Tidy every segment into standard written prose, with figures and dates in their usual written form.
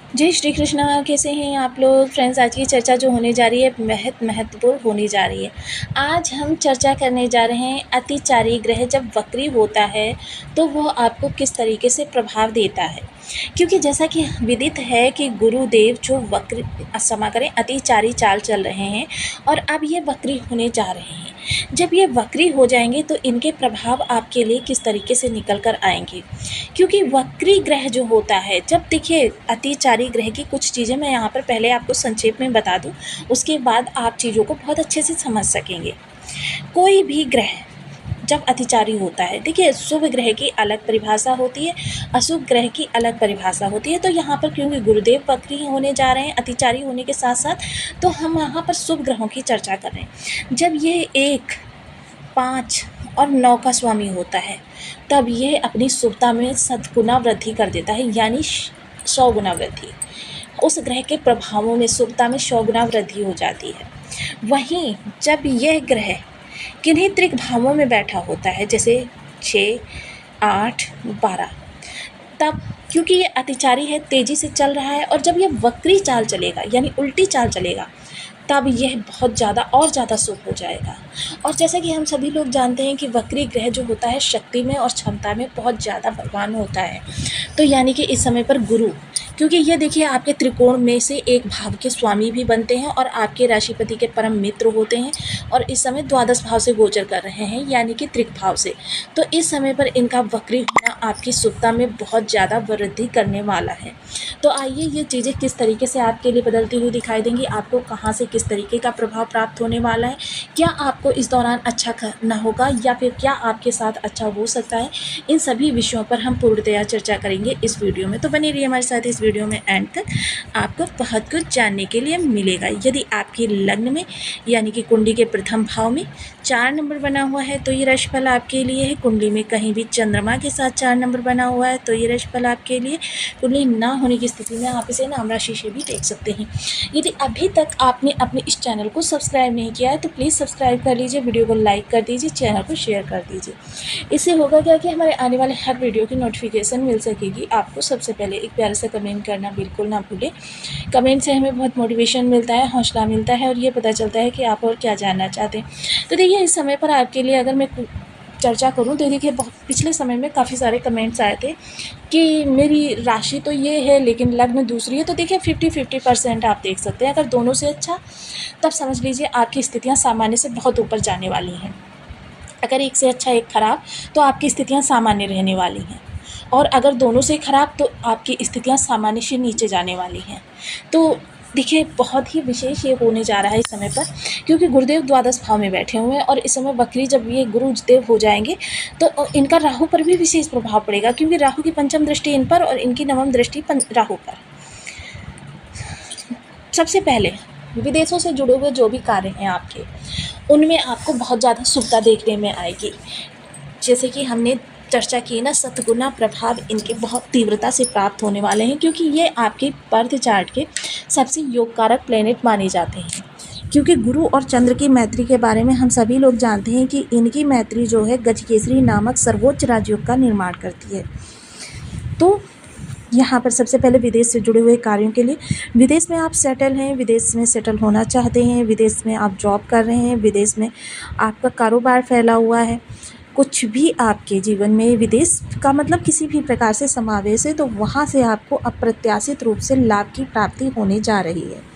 जय श्री कृष्णा। कैसे हैं आप लोग फ्रेंड्स? आज की चर्चा जो होने जा रही है बेहद महत्वपूर्ण होने जा रही है। आज हम चर्चा करने जा रहे हैं अतिचारी ग्रह जब वक्री होता है तो वह आपको किस तरीके से प्रभाव देता है। क्योंकि जैसा कि विदित है कि गुरुदेव जो वक्र क्षमा करें अतिचारी चाल चल रहे हैं और अब ये वक्री होने जा रहे हैं। जब ये वक्री हो जाएंगे तो इनके प्रभाव आपके लिए किस तरीके से निकल कर आएंगे। क्योंकि वक्री ग्रह जो होता है, जब देखिए अतिचारी ग्रह की कुछ चीज़ें मैं यहाँ पर पहले आपको संक्षेप में बता दूँ, उसके बाद आप चीज़ों को बहुत अच्छे से समझ सकेंगे। कोई भी ग्रह जब अतिचारी होता है, देखिए शुभ ग्रह की अलग परिभाषा होती है, अशुभ ग्रह की अलग परिभाषा होती है। तो यहाँ पर क्योंकि गुरुदेव वक्री होने जा रहे हैं अतिचारी होने के साथ साथ, तो हम यहाँ पर शुभ ग्रहों की चर्चा कर रहे हैं। जब ये 1, 5 और 9 का स्वामी होता है तब यह अपनी शुभता में 7 गुना वृद्धि कर देता है, यानी 100 गुना वृद्धि। उस ग्रह के प्रभावों में शुभता में 100 गुना वृद्धि हो जाती है। वहीं जब यह ग्रह किन्हीं त्रिक भावों में बैठा होता है, जैसे 6, 8, 12, तब क्योंकि ये अतिचारी है, तेज़ी से चल रहा है, और जब ये वक्री चाल चलेगा यानी उल्टी चाल चलेगा तब यह बहुत ज़्यादा और ज़्यादा शुभ हो जाएगा। और जैसा कि हम सभी लोग जानते हैं कि वक्री ग्रह जो होता है शक्ति में और क्षमता में बहुत ज़्यादा बलवान होता है। तो यानी कि इस समय पर गुरु, क्योंकि ये देखिए आपके त्रिकोण में से एक भाव के स्वामी भी बनते हैं और आपके राशिपति के परम मित्र होते हैं, और इस समय द्वादश भाव से गोचर कर रहे हैं यानी कि त्रिक भाव से। तो इस समय पर इनका वक्री होना आपकी शुभता में बहुत ज़्यादा वृद्धि करने वाला है। तो आइए ये चीज़ें किस तरीके से आपके लिए बदलती हुई दिखाई देंगी, आपको कहाँ से किस तरीके का प्रभाव प्राप्त होने वाला है, क्या आपको इस दौरान अच्छा करना होगा या फिर क्या आपके साथ अच्छा हो सकता है, इन सभी विषयों पर हम पूर्णतया चर्चा करेंगे इस वीडियो में। तो बने रहिए हमारे साथ इस वीडियो में एंड तक, आपको बहुत कुछ जानने के लिए मिलेगा। यदि आपकी लग्न में यानी कि कुंडली के प्रथम भाव में 4 नंबर बना हुआ है तो ये राशिफल आपके लिए है। कुंडली में कहीं भी चंद्रमा के साथ 4 नंबर बना हुआ है तो ये राशिफल आपके लिए। कुंडली ना होने की स्थिति में आप इसे नाम राशि से भी देख सकते हैं। यदि अभी तक आपने अपने इस चैनल को सब्सक्राइब नहीं किया है तो प्लीज़ सब्सक्राइब कर लीजिए, वीडियो को लाइक कर दीजिए, चैनल को शेयर कर दीजिए। इससे होगा क्या कि हमारे आने वाले हर वीडियो की नोटिफिकेशन मिल सकेगी आपको। सबसे पहले एक प्यारा सा कमेंट करना बिल्कुल ना भूलें। कमेंट से हमें बहुत मोटिवेशन मिलता है, हौसला मिलता है और ये पता चलता है कि आप और क्या जानना चाहते हैं। तो देखिए इस समय पर आपके लिए अगर मैं चर्चा करूं तो देखिए बहुत पिछले समय में काफ़ी सारे कमेंट्स आए थे कि मेरी राशि तो ये है लेकिन लग्न दूसरी है। तो देखिए 50-50% आप देख सकते हैं। अगर दोनों से अच्छा तब समझ लीजिए आपकी स्थितियां सामान्य से बहुत ऊपर जाने वाली हैं। अगर एक से अच्छा एक खराब तो आपकी स्थितियां सामान्य रहने वाली हैं, और अगर दोनों से खराब तो आपकी स्थितियां सामान्य से नीचे जाने वाली हैं। तो देखिए बहुत ही विशेष ये होने जा रहा है इस समय पर, क्योंकि गुरुदेव द्वादश भाव में बैठे हुए हैं और इस समय वक्री जब ये गुरुदेव हो जाएंगे तो इनका राहु पर भी विशेष प्रभाव पड़ेगा, क्योंकि राहु की पंचम दृष्टि इन पर और इनकी नवम दृष्टि राहु पर। सबसे पहले विदेशों से जुड़े हुए जो भी कार्य हैं आपके, उनमें आपको बहुत ज़्यादा शुभता देखने में आएगी। जैसे कि हमने चर्चा की ना, 7 गुना प्रभाव इनके बहुत तीव्रता से प्राप्त होने वाले हैं, क्योंकि ये आपके बर्थ चार्ट के सबसे योगकारक प्लेनेट माने जाते हैं। क्योंकि गुरु और चंद्र की मैत्री के बारे में हम सभी लोग जानते हैं कि इनकी मैत्री जो है गजकेसरी नामक सर्वोच्च राजयोग का निर्माण करती है। तो यहाँ पर सबसे पहले विदेश से जुड़े हुए कार्यों के लिए, विदेश में आप सेटल हैं, विदेश में सेटल होना चाहते हैं, विदेश में आप जॉब कर रहे हैं, विदेश में आपका कारोबार फैला हुआ है, कुछ भी आपके जीवन में विदेश का मतलब किसी भी प्रकार से समावेश है, तो वहाँ से आपको अप्रत्याशित रूप से लाभ की प्राप्ति होने जा रही है।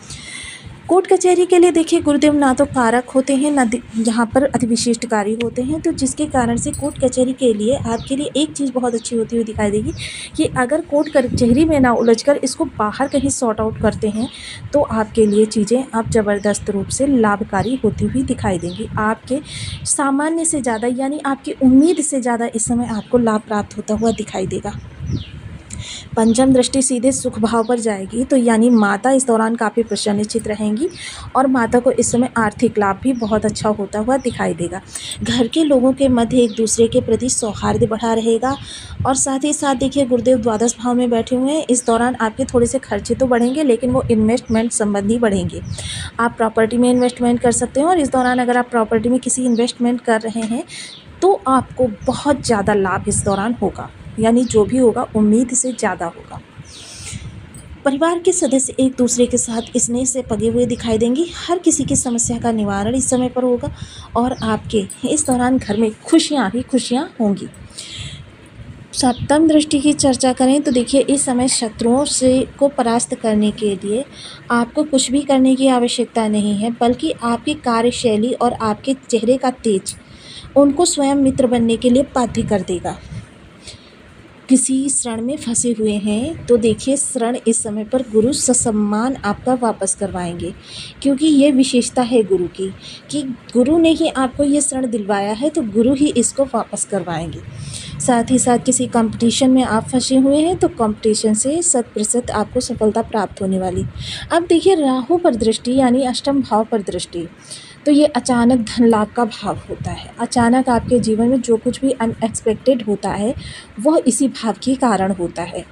कोर्ट कचहरी के लिए देखिए गुरुदेव ना तो कारक होते हैं ना यहाँ पर अति विशिष्टकारी होते हैं, तो जिसके कारण से कोर्ट कचहरी के लिए आपके लिए एक चीज़ बहुत अच्छी होती हुई दिखाई देगी कि अगर कोर्ट कचहरी में ना उलझकर इसको बाहर कहीं सॉर्ट आउट करते हैं तो आपके लिए चीज़ें आप ज़बरदस्त रूप से लाभकारी होती हुई दिखाई देंगी। आपके सामान्य से ज़्यादा यानी आपकी उम्मीद से ज़्यादा इस समय आपको लाभ प्राप्त होता हुआ दिखाई देगा। पंचम दृष्टि सीधे सुख भाव पर जाएगी, तो यानी माता इस दौरान काफ़ी प्रसन्नचित्त रहेंगी और माता को इस समय आर्थिक लाभ भी बहुत अच्छा होता हुआ दिखाई देगा। घर के लोगों के मध्य एक दूसरे के प्रति सौहार्द बढ़ा रहेगा, और साथ ही साथ देखिए गुरुदेव द्वादश भाव में बैठे हुए हैं, इस दौरान आपके थोड़े से खर्चे तो बढ़ेंगे लेकिन वो इन्वेस्टमेंट संबंधी बढ़ेंगे। आप प्रॉपर्टी में इन्वेस्टमेंट कर सकते हैं, और इस दौरान अगर आप प्रॉपर्टी में किसी इन्वेस्टमेंट कर रहे हैं तो आपको बहुत ज़्यादा लाभ इस दौरान होगा, यानी जो भी होगा उम्मीद से ज़्यादा होगा। परिवार के सदस्य एक दूसरे के साथ स्नेह से पगे हुए दिखाई देंगे। हर किसी की समस्या का निवारण इस समय पर होगा और आपके इस दौरान घर में खुशियाँ ही खुशियाँ होंगी। सप्तम दृष्टि की चर्चा करें तो देखिए, इस समय शत्रुओं से को परास्त करने के लिए आपको कुछ भी करने की आवश्यकता नहीं है, बल्कि आपकी कार्यशैली और आपके चेहरे का तेज उनको स्वयं मित्र बनने के लिए बाध्य कर देगा। किसी ऋण में फंसे हुए हैं तो देखिए, ऋण इस समय पर गुरु ससम्मान आपका वापस करवाएंगे, क्योंकि ये विशेषता है गुरु की कि गुरु ने ही आपको ये ऋण दिलवाया है तो गुरु ही इसको वापस करवाएंगे। साथ ही साथ किसी कंपटीशन में आप फंसे हुए हैं तो कंपटीशन से 100% आपको सफलता प्राप्त होने वाली। अब देखिए, राहु पर दृष्टि यानी अष्टम भाव पर दृष्टि, तो ये अचानक धन लाभ का भाव होता है। अचानक आपके जीवन में जो कुछ भी अनएक्सपेक्टेड होता है वह इसी भाव के कारण होता है।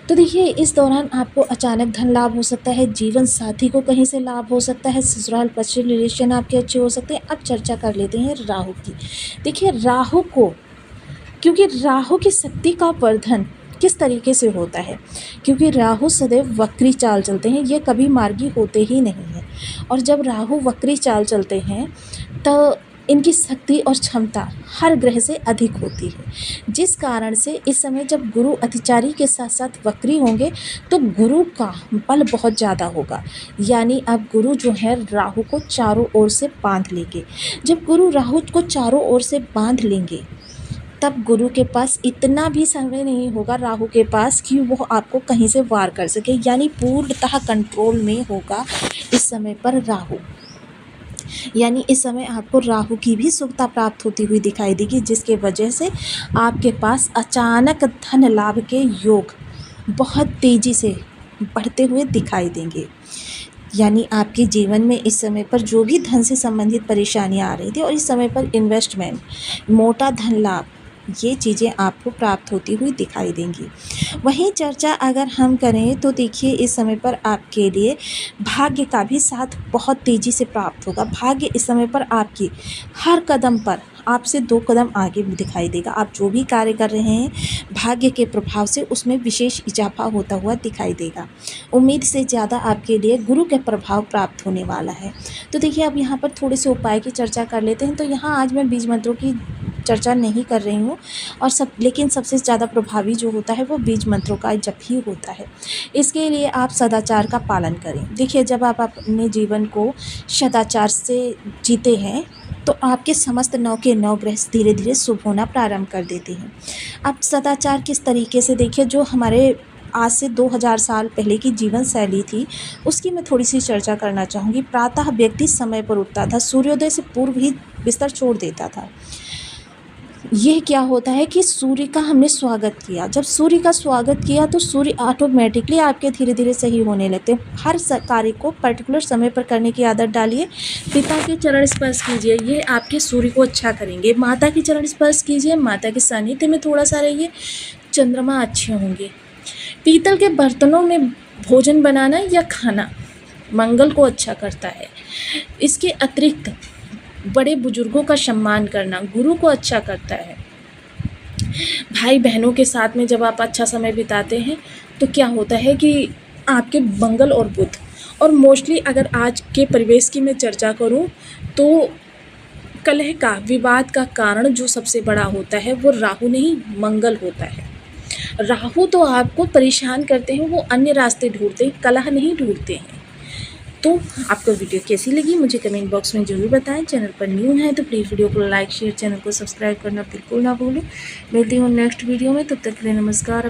तो देखिए, इस दौरान आपको अचानक धन लाभ हो सकता है, जीवन साथी को कहीं से लाभ हो सकता है, ससुराल पश्चिम रिलेशन आपके अच्छे हो सकते हैं। अब चर्चा कर लेते हैं राहु की। देखिए, राहु को, क्योंकि राहु की शक्ति का वर्धन किस तरीके से होता है, क्योंकि राहु सदैव वक्री चाल चलते हैं, ये कभी मार्गी होते ही नहीं हैं। और जब राहु वक्री चाल चलते हैं तो इनकी शक्ति और क्षमता हर ग्रह से अधिक होती है, जिस कारण से इस समय जब गुरु अतिचारी के साथ साथ वक्री होंगे तो गुरु का बल बहुत ज़्यादा होगा। यानी अब गुरु जो है राहु को चारों ओर से बांध लेंगे। जब गुरु राहु को चारों ओर से बांध लेंगे तब गुरु के पास इतना भी समय नहीं होगा राहु के पास कि वो आपको कहीं से वार कर सके, यानी पूर्णतः कंट्रोल में होगा इस समय पर राहु। यानी इस समय आपको राहु की भी सुखता प्राप्त होती हुई दिखाई देगी, जिसके वजह से आपके पास अचानक धन लाभ के योग बहुत तेज़ी से बढ़ते हुए दिखाई देंगे। यानी आपके जीवन में इस समय पर जो भी धन से संबंधित परेशानियां आ रही थी और इस समय पर इन्वेस्टमेंट, मोटा धन लाभ, ये चीज़ें आपको प्राप्त होती हुई दिखाई देंगी। वहीं चर्चा अगर हम करें तो देखिए, इस समय पर आपके लिए भाग्य का भी साथ बहुत तेज़ी से प्राप्त होगा। भाग्य इस समय पर आपकी हर कदम पर आपसे 2 कदम आगे भी दिखाई देगा। आप जो भी कार्य कर रहे हैं भाग्य के प्रभाव से उसमें विशेष इजाफा होता हुआ दिखाई देगा। उम्मीद से ज़्यादा आपके लिए गुरु के प्रभाव प्राप्त होने वाला है। तो देखिए, अब यहाँ पर थोड़े से उपाय की चर्चा कर लेते हैं। तो यहाँ आज मैं बीज मंत्रों की चर्चा नहीं कर रही हूँ और लेकिन सबसे ज़्यादा प्रभावी जो होता है वो बीज मंत्रों का जप ही होता है। इसके लिए आप सदाचार का पालन करें। देखिए, जब आप अपने जीवन को सदाचार से जीते हैं तो आपके समस्त 9 के 9 ग्रह धीरे धीरे शुभ होना प्रारंभ कर देते हैं। अब सदाचार किस तरीके से, देखिए, जो हमारे आज से 2000 साल पहले की जीवन शैली थी उसकी मैं थोड़ी सी चर्चा करना चाहूँगी। प्रातः व्यक्ति समय पर उठता था, सूर्योदय से पूर्व ही बिस्तर छोड़ देता था। यह क्या होता है कि सूर्य का हमने स्वागत किया। जब सूर्य का स्वागत किया तो सूर्य ऑटोमेटिकली आपके धीरे धीरे सही होने लगते हैं। हर कार्य को पर्टिकुलर समय पर करने की आदत डालिए। पिता के चरण स्पर्श कीजिए, ये आपके सूर्य को अच्छा करेंगे। माता के चरण स्पर्श कीजिए, माता के सानिध्य में थोड़ा सा रहिए, चंद्रमा अच्छे होंगे। पीतल के बर्तनों में भोजन बनाना या खाना मंगल को अच्छा करता है। इसके अतिरिक्त बड़े बुजुर्गों का सम्मान करना गुरु को अच्छा करता है। भाई बहनों के साथ में जब आप अच्छा समय बिताते हैं तो क्या होता है कि आपके मंगल और बुध, और मोस्टली अगर आज के परिवेश की मैं चर्चा करूं तो कलह का, विवाद का कारण जो सबसे बड़ा होता है वो राहु नहीं मंगल होता है। राहु तो आपको परेशान करते हैं, वो अन्य रास्ते ढूंढते हैं, कलह नहीं ढूंढते हैं। तो आपको वीडियो कैसी लगी मुझे कमेंट बॉक्स में ज़रूर बताएं। चैनल पर न्यू है तो प्लीज़ वीडियो को लाइक शेयर, चैनल को सब्सक्राइब करना बिल्कुल ना भूलें। मिलती हूँ नेक्स्ट वीडियो में, तब तक के लिए नमस्कार।